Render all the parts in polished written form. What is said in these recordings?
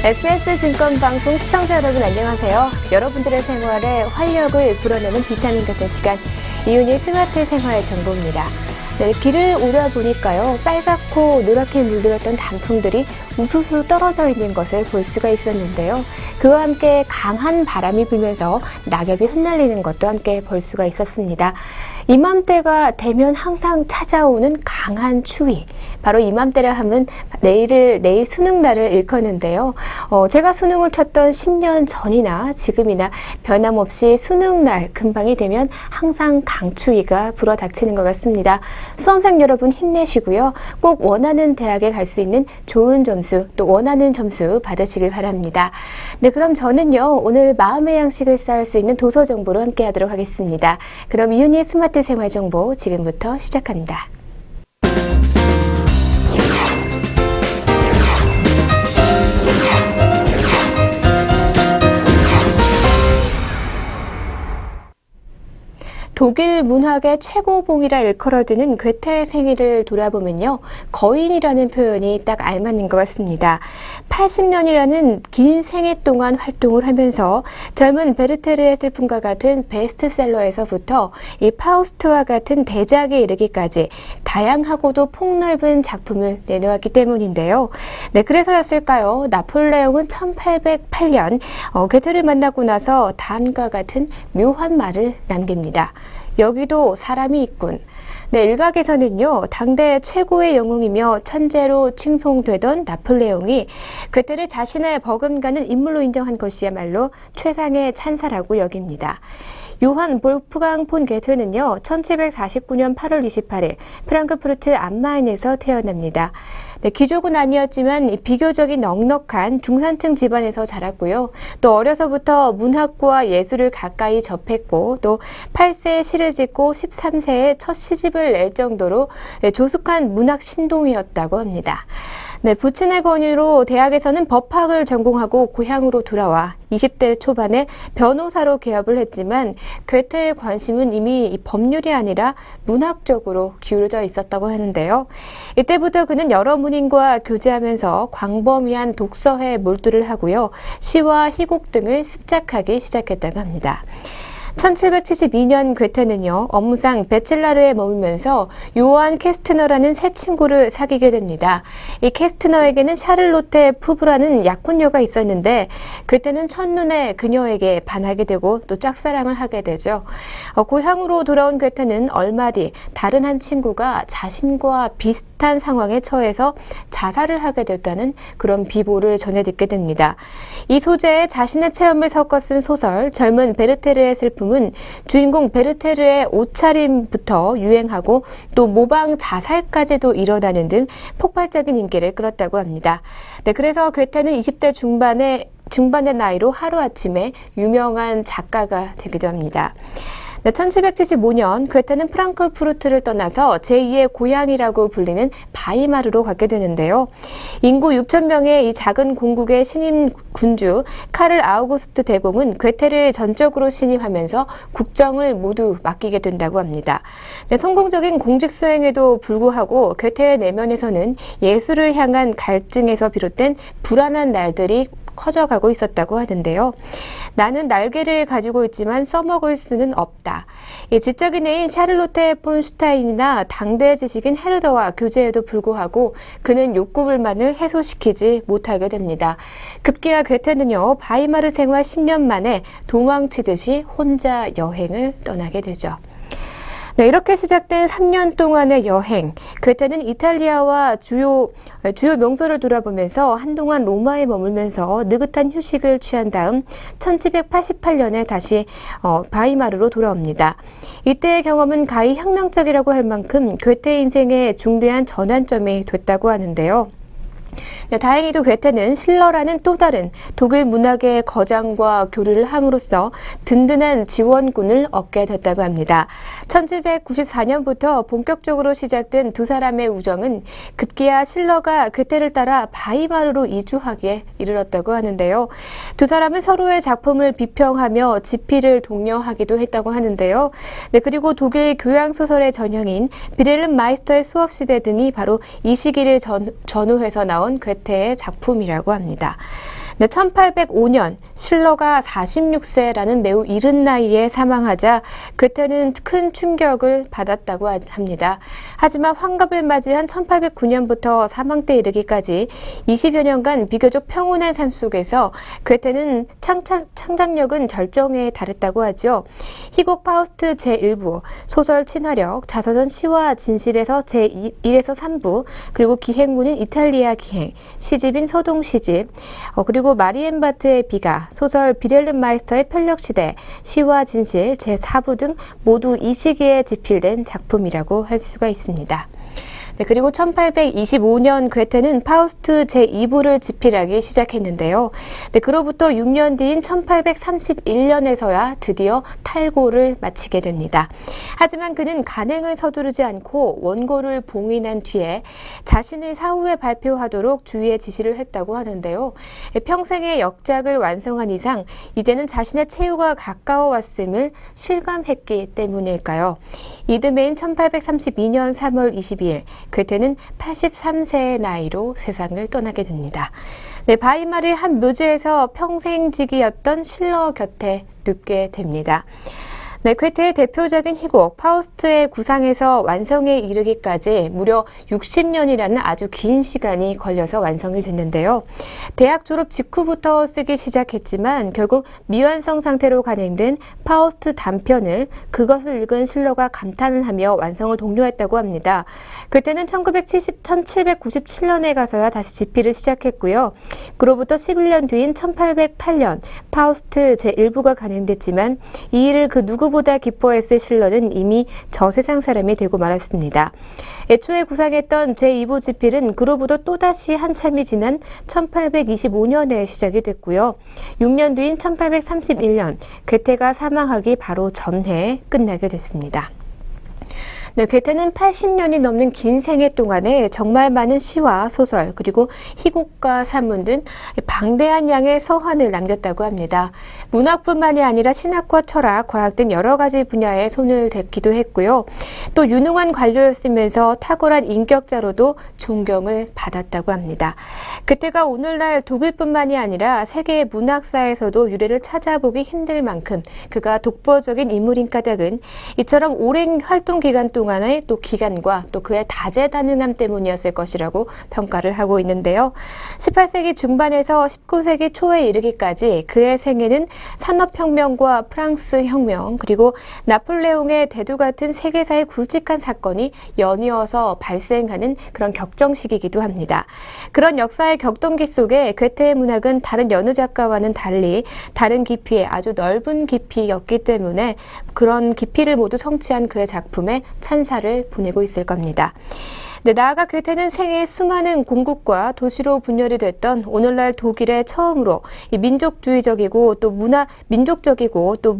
SS증권방송 시청자 여러분 안녕하세요. 여러분들의 생활에 활력을 불어내는 비타민 같은 시간, 이윤희 스마트 생활 정보입니다. 네, 길을 오다 보니까요, 빨갛고 노랗게 물들었던 단풍들이 우수수 떨어져 있는 것을 볼 수가 있었는데요. 그와 함께 강한 바람이 불면서 낙엽이 흩날리는 것도 함께 볼 수가 있었습니다. 이맘때가 되면 항상 찾아오는 강한 추위. 바로 이맘때라 하면 내일 수능날을 일컫는데요. 제가 수능을 쳤던 10년 전이나 지금이나 변함없이 수능날 근방이 되면 항상 강추위가 불어닥치는 것 같습니다. 수험생 여러분 힘내시고요. 꼭 원하는 대학에 갈 수 있는 좋은 점수, 또 원하는 점수 받으시길 바랍니다. 네, 그럼 저는요, 오늘 마음의 양식을 쌓을 수 있는 도서 정보로 함께 하도록 하겠습니다. 그럼 이윤희의 스마트 생활 정보 지금부터 시작합니다. 독일 문학의 최고봉이라 일컬어지는 괴테의 생애를 돌아보면요, 거인이라는 표현이 딱 알맞는 것 같습니다. 80년이라는 긴 생애 동안 활동을 하면서 젊은 베르테르의 슬픔과 같은 베스트셀러에서부터 이 파우스트와 같은 대작에 이르기까지 다양하고도 폭넓은 작품을 내놓았기 때문인데요. 네, 그래서였을까요? 나폴레옹은 1808년 괴테를 만나고 나서 다음과 같은 묘한 말을 남깁니다. 여기도 사람이 있군. 네, 일각에서는요, 당대 최고의 영웅이며 천재로 칭송되던 나폴레옹이 괴테를 자신의 버금가는 인물로 인정한 것이야말로 최상의 찬사라고 여깁니다. 요한 볼프강 폰 괴테는요, 1749년 8월 28일 프랑크푸르트 암마인에서 태어납니다. 네, 귀족은 아니었지만 비교적인 넉넉한 중산층 집안에서 자랐고요. 또 어려서부터 문학과 예술을 가까이 접했고, 또 8세에 시를 짓고 13세에 첫 시집을 낼 정도로 조숙한 문학 신동이었다고 합니다. 네, 부친의 권유로 대학에서는 법학을 전공하고 고향으로 돌아와 20대 초반에 변호사로 개업을 했지만 괴테의 관심은 이미 법률이 아니라 문학적으로 기울어져 있었다고 하는데요. 이때부터 그는 여러 문인과 교제하면서 광범위한 독서에 몰두를 하고요. 시와 희곡 등을 습작하기 시작했다고 합니다. 1772년 괴테는요, 업무상 베첼라르에 머물면서 요한 캐스트너라는 새 친구를 사귀게 됩니다. 이 캐스트너에게는 샤를로테 푸브라는 약혼녀가 있었는데 괴테는 첫눈에 그녀에게 반하게 되고 또 짝사랑을 하게 되죠. 고향으로 돌아온 괴테는 얼마 뒤 다른 한 친구가 자신과 비슷한 상황에 처해서 자살을 하게 됐다는 그런 비보를 전해 듣게 됩니다. 이 소재에 자신의 체험을 섞어 쓴 소설 젊은 베르테르의 슬픔은 주인공 베르테르의 옷차림부터 유행하고 또 모방 자살까지도 일어나는 등 폭발적인 인기를 끌었다고 합니다. 네, 그래서 괴테는 20대 중반의 나이로 하루아침에 유명한 작가가 되기도 합니다. 네, 1775년 괴테는 프랑크푸르트를 떠나서 제2의 고향이라고 불리는 바이마르로 가게 되는데요. 인구 6,000명의 이 작은 공국의 신임 군주 카를 아우구스트 대공은 괴테를 전적으로 신임하면서 국정을 모두 맡기게 된다고 합니다. 네, 성공적인 공직 수행에도 불구하고 괴테의 내면에서는 예술을 향한 갈증에서 비롯된 불안한 날들이 커져가고 있었다고 하던데요. 나는 날개를 가지고 있지만 써먹을 수는 없다. 이 지적인 애인 샤를로테 폰 슈타인이나 당대 지식인 헤르더와 교제에도 불구하고 그는 욕구불만을 해소시키지 못하게 됩니다. 급기야 괴테는요, 바이마르 생활 10년 만에 도망치듯이 혼자 여행을 떠나게 되죠. 네, 이렇게 시작된 3년 동안의 여행, 괴테는 이탈리아와 주요 명소를 돌아보면서 한동안 로마에 머물면서 느긋한 휴식을 취한 다음 1788년에 다시 바이마르로 돌아옵니다. 이때의 경험은 가히 혁명적이라고 할 만큼 괴테 인생의 중대한 전환점이 됐다고 하는데요. 네, 다행히도 괴테는 실러라는 또 다른 독일 문학의 거장과 교류를 함으로써 든든한 지원군을 얻게 됐다고 합니다. 1794년부터 본격적으로 시작된 두 사람의 우정은 급기야 실러가 괴테를 따라 바이마르로 이주하기에 이르렀다고 하는데요. 두 사람은 서로의 작품을 비평하며 집필을 독려하기도 했다고 하는데요. 네, 그리고 독일 교양소설의 전형인 비렐름 마이스터의 수업시대 등이 바로 이 시기를 전후해서 나온 괴테의 작품이라고 합니다. 네, 1805년 실러가 46세라는 매우 이른 나이에 사망하자 괴테는 큰 충격을 받았다고 합니다. 하지만 환갑을 맞이한 1809년부터 사망 때 이르기까지 20여 년간 비교적 평온한 삶 속에서 괴테는 창작력은 절정에 달했다고 하죠. 희곡 파우스트 제1부, 소설 친화력, 자서전 시와 진실에서 제1에서 3부, 그리고 기행문인 이탈리아 기행, 시집인 서동 시집, 그리고 마리엔바트의 비가, 소설 비렐름 마이스터의 편력시대, 시와 진실, 제4부 등 모두 이 시기에 집필된 작품이라고 할 수가 있습니다. 네, 그리고 1825년 괴테는 파우스트 제2부를 집필하기 시작했는데요. 네, 그로부터 6년 뒤인 1831년에서야 드디어 탈고를 마치게 됩니다. 하지만 그는 간행을 서두르지 않고 원고를 봉인한 뒤에 자신의 사후에 발표하도록 주위에 지시를 했다고 하는데요. 평생의 역작을 완성한 이상 이제는 자신의 최후가 가까워 왔음을 실감했기 때문일까요? 이듬해인 1832년 3월 22일 괴테는 83세의 나이로 세상을 떠나게 됩니다. 네, 바이마르의 한 묘지에서 평생직이었던 실러 곁에 눕게 됩니다. 네, 괴테의 대표적인 희곡 파우스트의 구상에서 완성에 이르기까지 무려 60년이라는 아주 긴 시간이 걸려서 완성이 됐는데요. 대학 졸업 직후부터 쓰기 시작했지만 결국 미완성 상태로 간행된 파우스트 단편을 그것을 읽은 실러가 감탄을 하며 완성을 독려했다고 합니다. 괴테는 1797년에 가서야 다시 집필을 시작했고요. 그로부터 11년 뒤인 1808년 파우스트 제1부가 간행됐지만 이 일을 그 누구보다 기뻐했을 실러는 이미 저 세상 사람이 되고 말았습니다. 애초에 구상했던 제2부 집필은 그로부터 또다시 한참이 지난 1825년에 시작이 됐고요. 6년 뒤인 1831년 괴테가 사망하기 바로 전해에 끝나게 됐습니다. 네, 괴테는 80년이 넘는 긴 생애 동안에 정말 많은 시와 소설 그리고 희곡과 산문 등 방대한 양의 서한을 남겼다고 합니다. 문학뿐만이 아니라 신학과 철학, 과학 등 여러 가지 분야에 손을 댔기도 했고요. 또 유능한 관료였으면서 탁월한 인격자로도 존경을 받았다고 합니다. 괴테가 오늘날 독일뿐만이 아니라 세계 문학사에서도 유래를 찾아보기 힘들 만큼 그가 독보적인 인물인 까닭은 이처럼 오랜 활동 기간 동안의 또 기간과 또 그의 다재다능함 때문이었을 것이라고 평가를 하고 있는데요. 18세기 중반에서 19세기 초에 이르기까지 그의 생애는 산업혁명과 프랑스 혁명 그리고 나폴레옹의 대두 같은 세계사의 굵직한 사건이 연이어서 발생하는 그런 격정시기이기도 합니다. 그런 역사의 격동기 속에 괴테의 문학은 다른 여느 작가와는 달리 다른 깊이의 아주 넓은 깊이였기 때문에 그런 깊이를 모두 성취한 그의 작품에 찬사를 보내고 있을 겁니다. 네, 나아가 괴테는 생애 수많은 공국과 도시로 분열이 됐던 오늘날 독일에 처음으로 이 민족주의적이고 또 민족적이고 또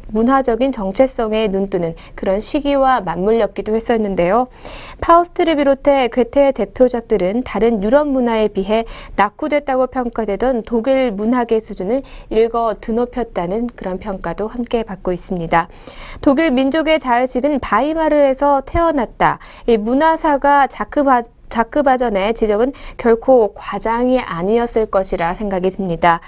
문화적인 정체성에 눈뜨는 그런 시기와 맞물렸기도 했었는데요. 파우스트를 비롯해 괴테의 대표작들은 다른 유럽 문화에 비해 낙후됐다고 평가되던 독일 문학의 수준을 일거 드높였다는 그런 평가도 함께 받고 있습니다. 독일 민족의 자의식은 바이마르에서 태어났다. 이 문화사가 자크바전의 지적은 결코 과장이 아니었을 것이라 생각이 듭니다.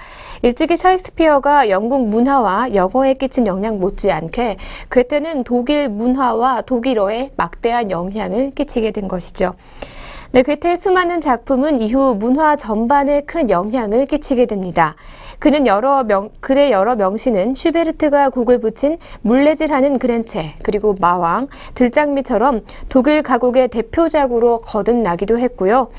일찍이 셰익스피어가 영국 문화와 영어에 끼친 영향 못지않게 괴테는 독일 문화와 독일어에 막대한 영향을 끼치게 된 것이죠. 네, 괴테의 수많은 작품은 이후 문화 전반에 큰 영향을 끼치게 됩니다. 그는 글의 여러 명시는 슈베르트가 곡을 붙인 물레질하는 그랜체, 그리고 마왕, 들장미처럼 독일 가곡의 대표작으로 거듭나기도 했고요.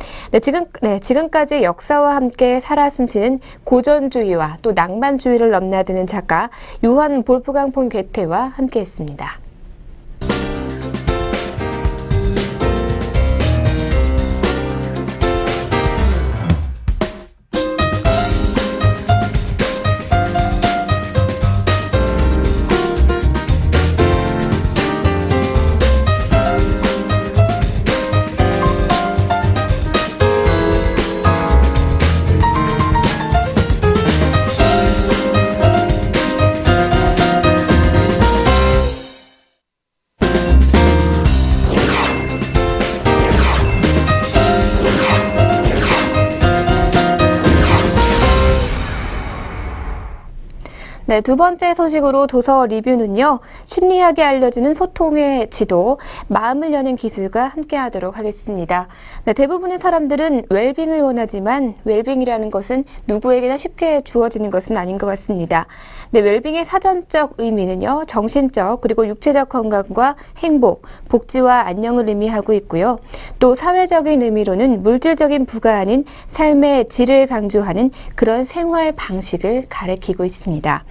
지금까지 역사와 함께 살아 숨쉬는 고전주의와 또 낭만주의를 넘나드는 작가 요한 볼프강 폰 괴테와 함께했습니다. 네, 두 번째 소식으로 도서 리뷰는요. 심리학이 알려주는 소통의 지도, 마음을 여는 기술과 함께하도록 하겠습니다. 네, 대부분의 사람들은 웰빙을 원하지만 웰빙이라는 것은 누구에게나 쉽게 주어지는 것은 아닌 것 같습니다. 네, 웰빙의 사전적 의미는요. 정신적 그리고 육체적 건강과 행복, 복지와 안녕을 의미하고 있고요. 또 사회적인 의미로는 물질적인 부가 아닌 삶의 질을 강조하는 그런 생활 방식을 가리키고 있습니다.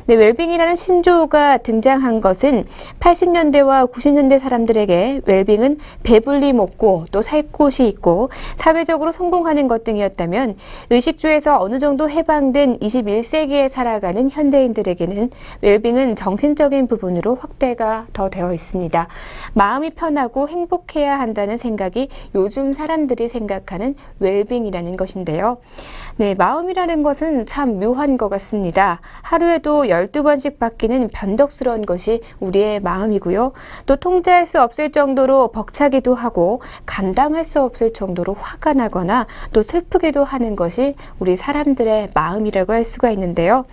네, 웰빙이라는 신조어가 등장한 것은 80년대와 90년대 사람들에게 웰빙은 배불리 먹고 또 살 곳이 있고 사회적으로 성공하는 것 등이었다면 의식주에서 어느 정도 해방된 21세기에 살아가는 현대인들에게는 웰빙은 정신적인 부분으로 확대가 더 되어 있습니다. 마음이 편하고 행복해야 한다는 생각이 요즘 사람들이 생각하는 웰빙이라는 것인데요. 네, 마음이라는 것은 참 묘한 것 같습니다. 하루에도 12번씩 바뀌는 변덕스러운 것이 우리의 마음이고요. 또 통제할 수 없을 정도로 벅차기도 하고 감당할 수 없을 정도로 화가 나거나 또 슬프기도 하는 것이 우리 사람들의 마음이라고 할 수가 있는데요.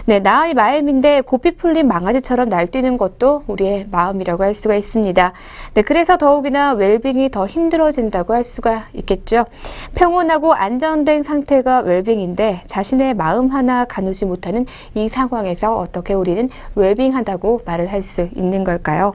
네, 나의 마음인데 고삐 풀린 망아지처럼 날뛰는 것도 우리의 마음이라고 할 수가 있습니다. 네, 그래서 더욱이나 웰빙이 더 힘들어진다고 할 수가 있겠죠. 평온하고 안정된 상태가 웰빙인데 자신의 마음 하나 가누지 못하는 이 상황에서 어떻게 우리는 웰빙하다고 말을 할 수 있는 걸까요?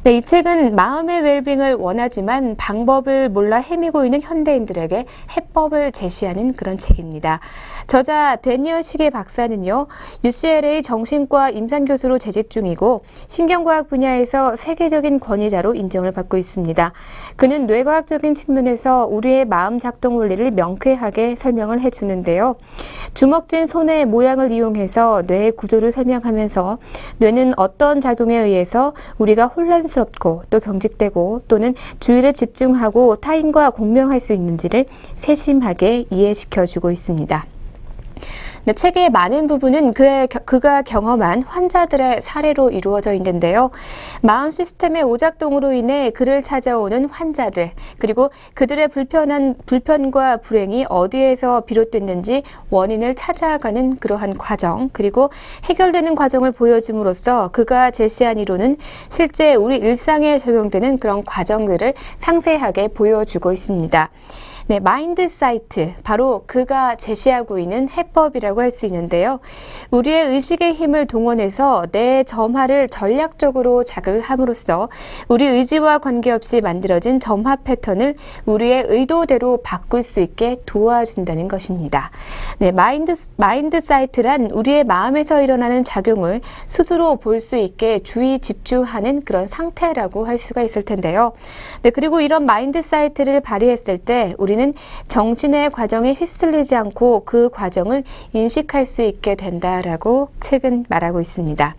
네, 이 책은 마음의 웰빙을 원하지만 방법을 몰라 헤매고 있는 현대인들에게 해법을 제시하는 그런 책입니다. 저자 데니얼 시게 박사는요, UCLA 정신과 임상교수로 재직 중이고 신경과학 분야에서 세계적인 권위자로 인정을 받고 있습니다. 그는 뇌과학적인 측면에서 우리의 마음 작동 원리를 명쾌하게 설명을 해주는데요. 주먹진 손의 모양을 이용해서 뇌의 구조를 설명하면서 뇌는 어떤 작용에 의해서 우리가 혼란스럽고 또 경직되고 또는 주의를 집중하고 타인과 공명할 수 있는지를 세심하게 이해시켜주고 있습니다. 네, 책의 많은 부분은 그가 경험한 환자들의 사례로 이루어져 있는데요. 마음 시스템의 오작동으로 인해 그를 찾아오는 환자들, 그리고 그들의 불편과 불행이 어디에서 비롯됐는지 원인을 찾아가는 그러한 과정, 그리고 해결되는 과정을 보여줌으로써 그가 제시한 이론은 실제 우리 일상에 적용되는 그런 과정들을 상세하게 보여주고 있습니다. 네, 마인드 사이트, 바로 그가 제시하고 있는 해법이라고 할 수 있는데요. 우리의 의식의 힘을 동원해서 내 점화를 전략적으로 자극을 함으로써 우리 의지와 관계없이 만들어진 점화 패턴을 우리의 의도대로 바꿀 수 있게 도와준다는 것입니다. 네, 마인드 사이트란 우리의 마음에서 일어나는 작용을 스스로 볼 수 있게 주의 집중하는 그런 상태라고 할 수가 있을 텐데요. 네, 그리고 이런 마인드 사이트를 발휘했을 때 우리는 정신의 과정에 휩쓸리지 않고 그 과정을 인식할 수 있게 된다라고 책은 말하고 있습니다.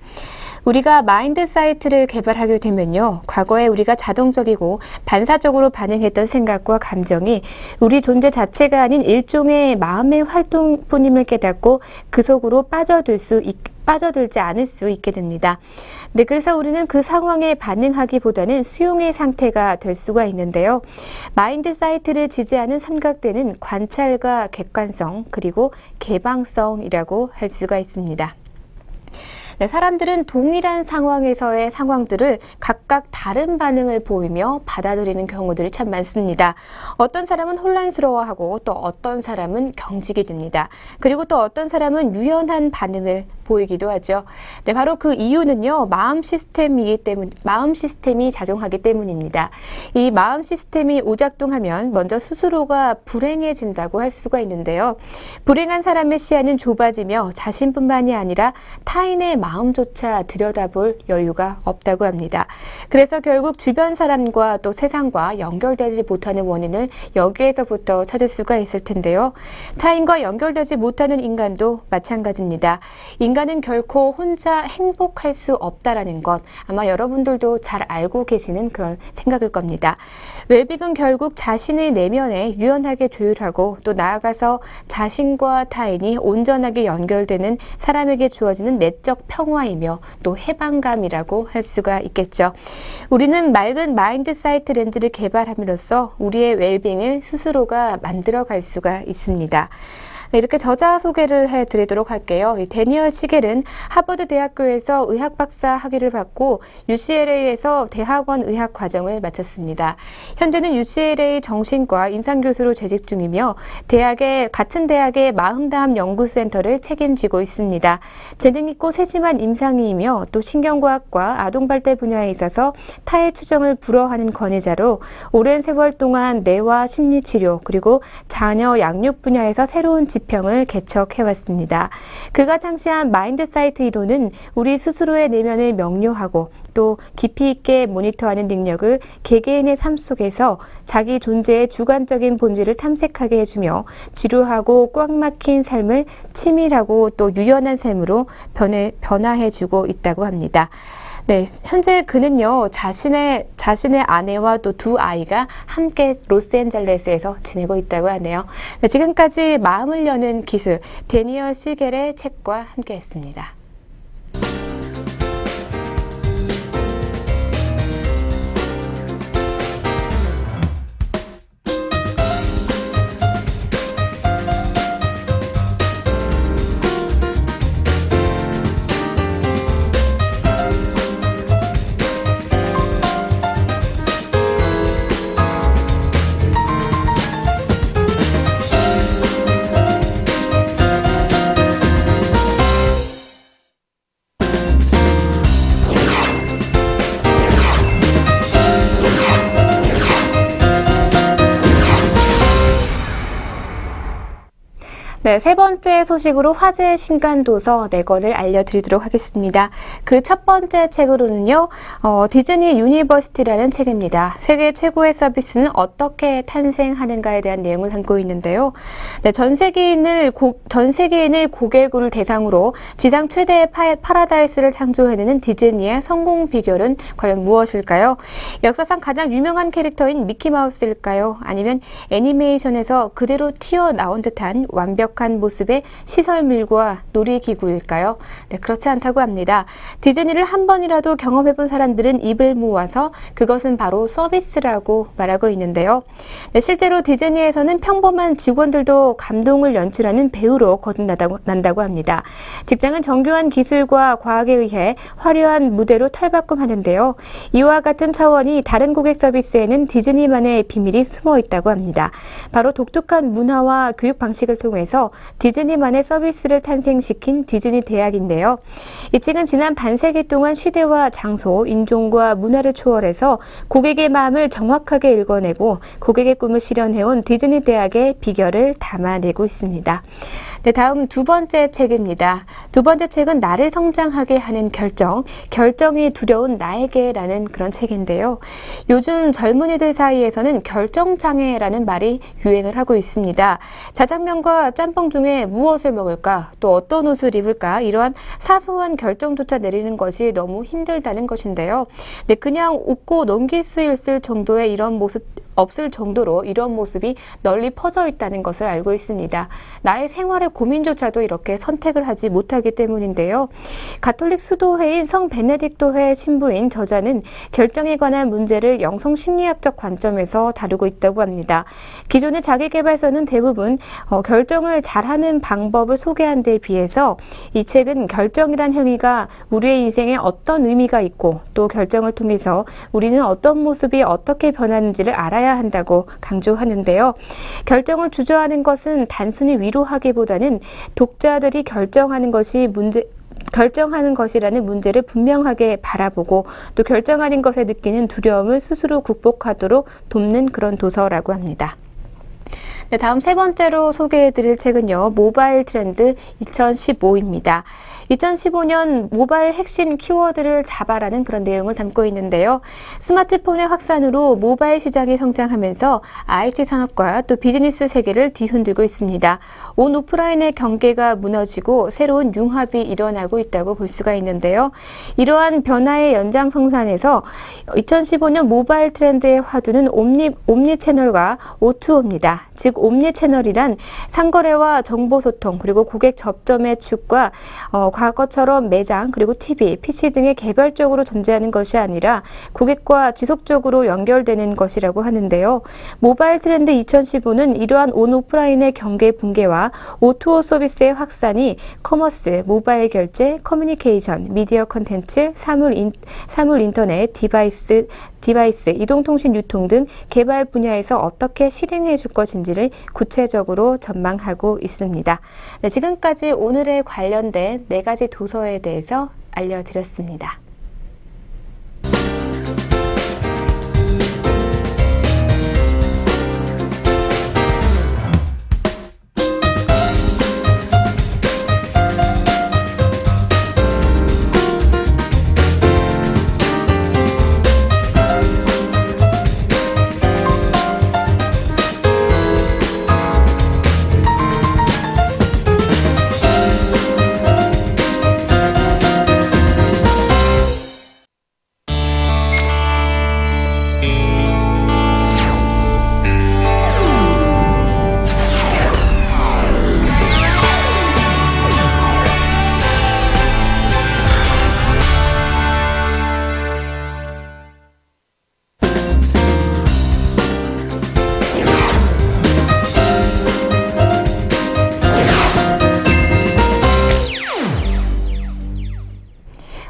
우리가 마인드 사이트를 개발하게 되면요, 과거에 우리가 자동적이고 반사적으로 반응했던 생각과 감정이 우리 존재 자체가 아닌 일종의 마음의 활동뿐임을 깨닫고 그 속으로 빠져들지 않을 수 있게 됩니다. 네, 그래서 우리는 그 상황에 반응하기보다는 수용의 상태가 될 수가 있는데요. 마인드 사이트를 지지하는 삼각대는 관찰과 객관성, 그리고 개방성이라고 할 수가 있습니다. 네, 사람들은 동일한 상황에서의 상황들을 각각 다른 반응을 보이며 받아들이는 경우들이 참 많습니다. 어떤 사람은 혼란스러워하고 또 어떤 사람은 경직이 됩니다. 그리고 또 어떤 사람은 유연한 반응을 보이기도 하죠. 네, 바로 그 이유는요, 마음 시스템이 작용하기 때문입니다. 이 마음 시스템이 오작동하면 먼저 스스로가 불행해진다고 할 수가 있는데요. 불행한 사람의 시야는 좁아지며 자신뿐만이 아니라 타인의 마음조차 들여다볼 여유가 없다고 합니다. 그래서 결국 주변 사람과 또 세상과 연결되지 못하는 원인을 여기에서부터 찾을 수가 있을 텐데요. 타인과 연결되지 못하는 인간도 마찬가지입니다. 인간은 결코 혼자 행복할 수 없다라는 것, 아마 여러분들도 잘 알고 계시는 그런 생각일 겁니다. 웰빙은 결국 자신의 내면에 유연하게 조율하고 또 나아가서 자신과 타인이 온전하게 연결되는 사람에게 주어지는 내적 평화이며 또 해방감이라고 할 수가 있겠죠. 우리는 맑은 마인드 사이트 렌즈를 개발함으로써 우리의 웰빙을 스스로가 만들어갈 수가 있습니다. 네, 이렇게 저자 소개를 해드리도록 할게요. 이 데니얼 시겔은 하버드 대학교에서 의학 박사 학위를 받고 UCLA에서 대학원 의학 과정을 마쳤습니다. 현재는 UCLA 정신과 임상교수로 재직 중이며 같은 대학의 마흔다함 연구센터를 책임지고 있습니다. 재능 있고 세심한 임상의이며 또 신경과학과 아동발달 분야에 있어서 타의 추정을 불허하는 권위자로 오랜 세월 동안 뇌와 심리치료 그리고 자녀 양육 분야에서 새로운 지평을 개척해왔습니다. 그가 창시한 마인드사이트 이론은 우리 스스로의 내면을 명료하고 또 깊이 있게 모니터하는 능력을 개개인의 삶 속에서 자기 존재의 주관적인 본질을 탐색하게 해주며 지루하고 꽉 막힌 삶을 치밀하고 또 유연한 삶으로 변화해주고 있다고 합니다. 네, 현재 그는요, 자신의 아내와 또 두 아이가 함께 로스앤젤레스에서 지내고 있다고 하네요. 네, 지금까지 마음을 여는 기술, 데니얼 시겔의 책과 함께 했습니다. 네, 세 번째 소식으로 화제의 신간도서 4권을 알려드리도록 하겠습니다. 그 첫 번째 책으로는요, 디즈니 유니버시티라는 책입니다. 세계 최고의 서비스는 어떻게 탄생하는가에 대한 내용을 담고 있는데요. 네, 전 세계인을 고객을 대상으로 지상 최대의 파라다이스를 창조해내는 디즈니의 성공 비결은 과연 무엇일까요? 역사상 가장 유명한 캐릭터인 미키마우스일까요? 아니면 애니메이션에서 그대로 튀어나온 듯한 완벽한 모습의 시설물과 놀이기구일까요? 네, 그렇지 않다고 합니다. 디즈니를 한 번이라도 경험해본 사람들은 입을 모아서 그것은 바로 서비스라고 말하고 있는데요. 네, 실제로 디즈니에서는 평범한 직원들도 감동을 연출하는 배우로 거듭난다고 합니다. 직장은 정교한 기술과 과학에 의해 화려한 무대로 탈바꿈하는데요. 이와 같은 차원이 다른 고객 서비스에는 디즈니만의 비밀이 숨어 있다고 합니다. 바로 독특한 문화와 교육 방식을 통해서 디즈니만의 서비스를 탄생시킨 디즈니 대학인데요. 이 책은 지난 반세기 동안 시대와 장소, 인종과 문화를 초월해서 고객의 마음을 정확하게 읽어내고 고객의 꿈을 실현해온 디즈니 대학의 비결을 담아내고 있습니다. 네, 다음 두 번째 책입니다. 두 번째 책은 나를 성장하게 하는 결정이 두려운 나에게라는 그런 책인데요. 요즘 젊은이들 사이에서는 결정장애라는 말이 유행을 하고 있습니다. 자장면과 짬뽕 중에 무엇을 먹을까, 또 어떤 옷을 입을까, 이러한 사소한 결정조차 내리는 것이 너무 힘들다는 것인데요. 네, 그냥 웃고 넘길 수 있을 정도의 없을 정도로 이런 모습이 널리 퍼져 있다는 것을 알고 있습니다. 나의 생활의 고민조차도 이렇게 선택을 하지 못하기 때문인데요. 가톨릭 수도회인 성 베네딕토회 신부인 저자는 결정에 관한 문제를 영성 심리학적 관점에서 다루고 있다고 합니다. 기존의 자기계발서는 대부분 결정을 잘하는 방법을 소개한 데 비해서 이 책은 결정이란 행위가 우리의 인생에 어떤 의미가 있고 또 결정을 통해서 우리는 어떤 모습이 어떻게 변하는지를 알아야 한다고 강조하는데요. 결정을 주저하는 것은 단순히 위로하기보다는 독자들이 결정하는 것이라는 문제를 분명하게 바라보고 또 결정하는 것에 느끼는 두려움을 스스로 극복하도록 돕는 그런 도서라고 합니다. 네, 다음 세 번째로 소개해드릴 책은요, 모바일 트렌드 2015입니다. 2015년 모바일 핵심 키워드를 잡아라는 그런 내용을 담고 있는데요. 스마트폰의 확산으로 모바일 시장이 성장하면서 IT 산업과 또 비즈니스 세계를 뒤흔들고 있습니다. 온 오프라인의 경계가 무너지고 새로운 융합이 일어나고 있다고 볼 수가 있는데요. 이러한 변화의 연장선상에서 2015년 모바일 트렌드의 화두는 옴니 채널과 O2O입니다. 즉 옴니 채널이란 상거래와 정보소통 그리고 고객 접점의 축과 과거처럼 매장 그리고 TV, PC 등에 개별적으로 존재하는 것이 아니라 고객과 지속적으로 연결되는 것이라고 하는데요. 모바일 트렌드 2015는 이러한 온오프라인의 경계 붕괴와 O2O 서비스의 확산이 커머스, 모바일 결제, 커뮤니케이션, 미디어 콘텐츠, 사물 인터넷, 디바이스, 이동통신 유통 등 개발 분야에서 어떻게 실행해 줄 것인지를 구체적으로 전망하고 있습니다. 네, 지금까지 오늘에 관련된 4가지 도서에 대해서 알려드렸습니다.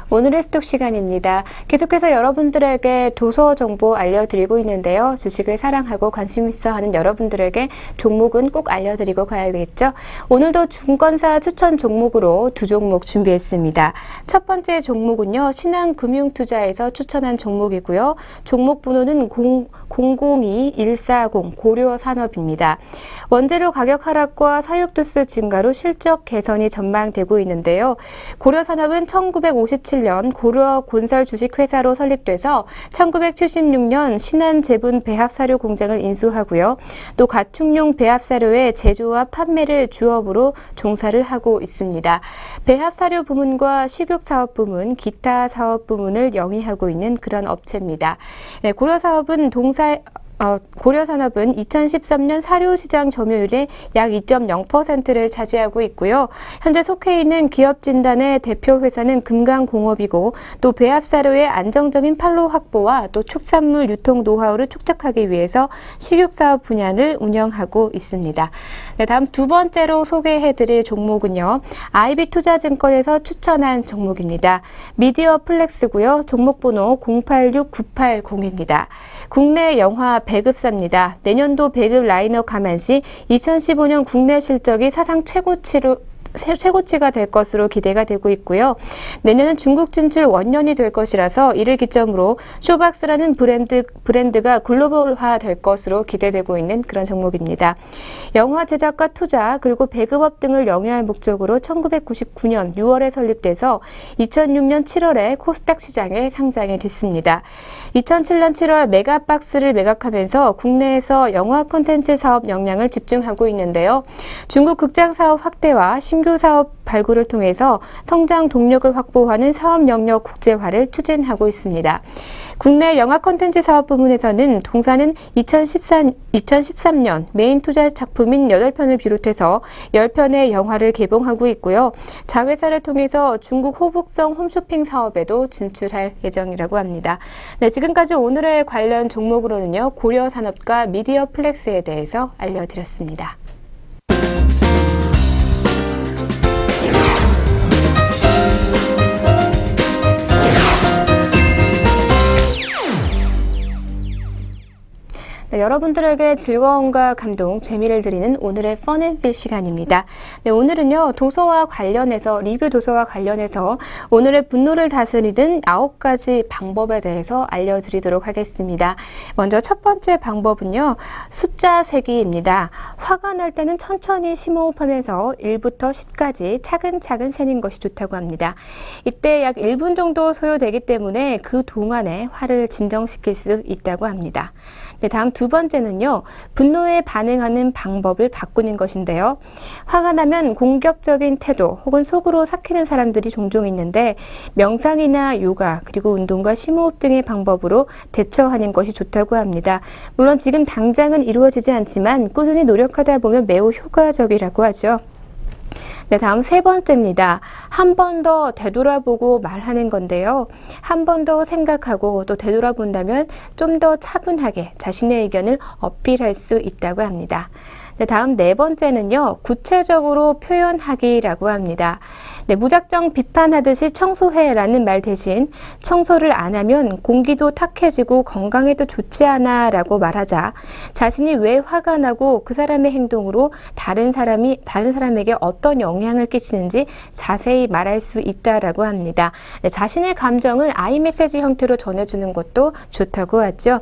오늘의 스톡 시간입니다. 계속해서 여러분들에게 도서 정보 알려드리고 있는데요. 주식을 사랑하고 관심 있어 하는 여러분들에게 종목은 꼭 알려드리고 가야겠죠. 오늘도 증권사 추천 종목으로 2종목 준비했습니다. 첫 번째 종목은요. 신한금융투자에서 추천한 종목이고요. 종목 번호는 002140 고려산업입니다. 원재료 가격 하락과 사육두수 증가로 실적 개선이 전망되고 있는데요. 고려산업은 1957년 고려곤설 주식회사로 설립돼서 1976년 신한제분 배합사료 공장을 인수하고요. 또 가축용 배합사료의 제조와 판매를 주업으로 종사를 하고 있습니다. 배합사료 부문과 식육사업 부문, 기타 사업 부문을 영위하고 있는 그런 업체입니다. 네, 고려산업은 2013년 사료시장 점유율의 약 2.0%를 차지하고 있고요. 현재 속해 있는 기업진단의 대표 회사는 금강공업이고 또 배합사료의 안정적인 판로 확보와 또 축산물 유통 노하우를 축적하기 위해서 식육사업 분야를 운영하고 있습니다. 네, 다음 두 번째로 소개해드릴 종목은요. IB투자증권에서 추천한 종목입니다. 미디어 플렉스고요. 종목번호 086980입니다. 국내 영화 배급사입니다. 내년도 배급 라인업 감안 시 2015년 국내 실적이 사상 최고치가 될 것으로 기대가 되고 있고요. 내년은 중국 진출 원년이 될 것이라서 이를 기점으로 쇼박스라는 브랜드가 글로벌화 될 것으로 기대되고 있는 그런 종목입니다. 영화 제작과 투자 그리고 배급업 등을 영위할 목적으로 1999년 6월에 설립돼서 2006년 7월에 코스닥 시장에 상장이 됐습니다. 2007년 7월 메가박스를 매각하면서 국내에서 영화 콘텐츠 사업 역량을 집중하고 있는데요. 중국 극장 사업 확대와 신규 사업 발굴을 통해서 성장 동력을 확보하는 사업 영역 국제화를 추진하고 있습니다. 국내 영화 콘텐츠 사업 부문에서는 동사는 2013년 메인 투자 작품인 8편을 비롯해서 10편의 영화를 개봉하고 있고요. 자회사를 통해서 중국 호북성 홈쇼핑 사업에도 진출할 예정이라고 합니다. 네, 지금까지 오늘의 관련 종목으로는요. 고려산업과 미디어 플렉스에 대해서 알려드렸습니다. 네, 여러분들에게 즐거움과 감동, 재미를 드리는 오늘의 펀앤필 시간입니다. 네, 오늘은요. 도서와 관련해서 리뷰 도서와 관련해서 오늘의 분노를 다스리는 9가지 방법에 대해서 알려드리도록 하겠습니다. 먼저 첫 번째 방법은요. 숫자 세기입니다. 화가 날 때는 천천히 심호흡하면서 1부터 10까지 차근차근 세는 것이 좋다고 합니다. 이때 약 1분 정도 소요되기 때문에 그 동안에 화를 진정시킬 수 있다고 합니다. 네, 다음 두 번째는요. 분노에 반응하는 방법을 바꾸는 것인데요. 화가 나면 공격적인 태도 혹은 속으로 삭히는 사람들이 종종 있는데 명상이나 요가 그리고 운동과 심호흡 등의 방법으로 대처하는 것이 좋다고 합니다. 물론 지금 당장은 이루어지지 않지만 꾸준히 노력하다 보면 매우 효과적이라고 하죠. 네, 다음 세 번째입니다. 한 번 더 되돌아보고 말하는 건데요. 한 번 더 생각하고 또 되돌아본다면 좀 더 차분하게 자신의 의견을 어필할 수 있다고 합니다. 네, 다음 네 번째는요. 구체적으로 표현하기라고 합니다. 네, 무작정 비판하듯이 청소해라는 말 대신 청소를 안 하면 공기도 탁해지고 건강에도 좋지 않아 라고 말하자 자신이 왜 화가 나고 그 사람의 행동으로 다른 사람에게 어떤 영향을 끼치는지 자세히 말할 수 있다라고 합니다. 네, 자신의 감정을 아이메시지 형태로 전해주는 것도 좋다고 하죠.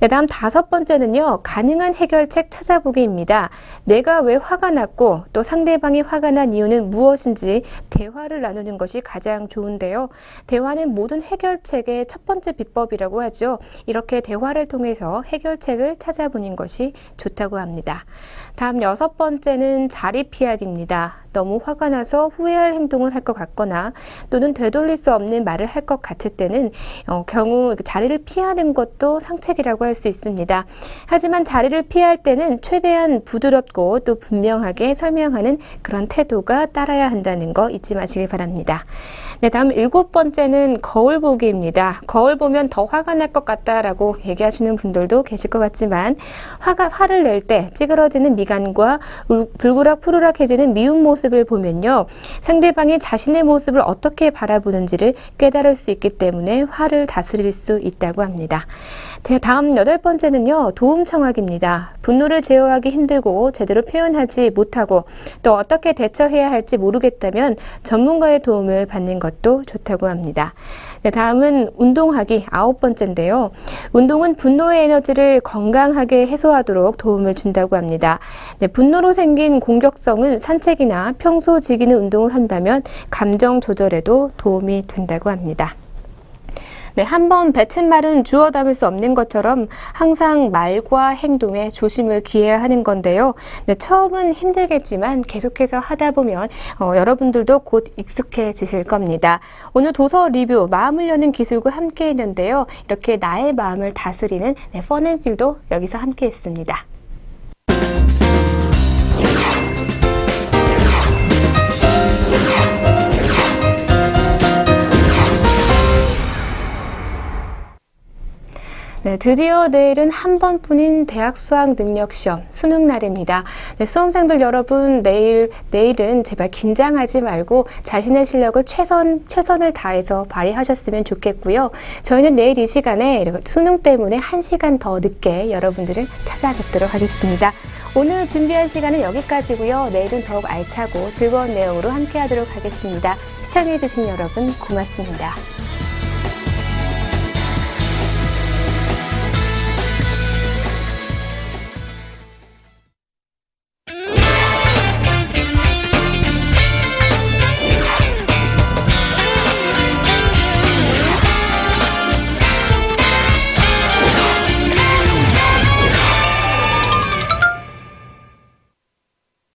네, 다음 다섯 번째는요. 가능한 해결책 찾아보기입니다. 내가 왜 화가 났고 또 상대방이 화가 난 이유는 무엇인지 대화를 나누는 것이 가장 좋은데요. 대화는 모든 해결책의 첫 번째 비법이라고 하죠. 이렇게 대화를 통해서 해결책을 찾아보는 것이 좋다고 합니다. 다음 여섯 번째는 자리 피하기입니다. 너무 화가 나서 후회할 행동을 할 것 같거나 또는 되돌릴 수 없는 말을 할 것 같을 때는 경우 자리를 피하는 것도 상책이라고 할 수 있습니다. 하지만 자리를 피할 때는 최대한 부드럽고 또 분명하게 설명하는 그런 태도가 따라야 한다는 거 잊지 마시기 바랍니다. 네, 다음 일곱 번째는 거울 보기입니다. 거울 보면 더 화가 날 것 같다라고 얘기하시는 분들도 계실 것 같지만 화를 낼 때 찌그러지는 미간과 불그락 푸르락해지는 미운 모습을 보면요. 상대방이 자신의 모습을 어떻게 바라보는지를 깨달을 수 있기 때문에 화를 다스릴 수 있다고 합니다. 다음 여덟 번째는요. 도움 청하기입니다. 분노를 제어하기 힘들고 제대로 표현하지 못하고 또 어떻게 대처해야 할지 모르겠다면 전문가의 도움을 받는 것도 좋다고 합니다. 네, 다음은 운동하기 아홉 번째인데요. 운동은 분노의 에너지를 건강하게 해소하도록 도움을 준다고 합니다. 네, 분노로 생긴 공격성은 산책이나 평소 즐기는 운동을 한다면 감정 조절에도 도움이 된다고 합니다. 네, 한번 뱉은 말은 주워 담을 수 없는 것처럼 항상 말과 행동에 조심을 기해야 하는 건데요. 네, 처음은 힘들겠지만 계속해서 하다 보면 여러분들도 곧 익숙해지실 겁니다. 오늘 도서 리뷰 마음을 여는 기술과 함께 했는데요. 이렇게 나의 마음을 다스리는 펀앤필도 여기서 함께 했습니다. 네, 드디어 내일은 한 번뿐인 대학 수학 능력 시험 수능 날입니다. 네, 수험생들 여러분 내일은 제발 긴장하지 말고 자신의 실력을 최선을 다해서 발휘하셨으면 좋겠고요. 저희는 내일 이 시간에 수능 때문에 1시간 더 늦게 여러분들을 찾아뵙도록 하겠습니다. 오늘 준비한 시간은 여기까지고요. 내일은 더욱 알차고 즐거운 내용으로 함께 하도록 하겠습니다. 시청해주신 여러분 고맙습니다.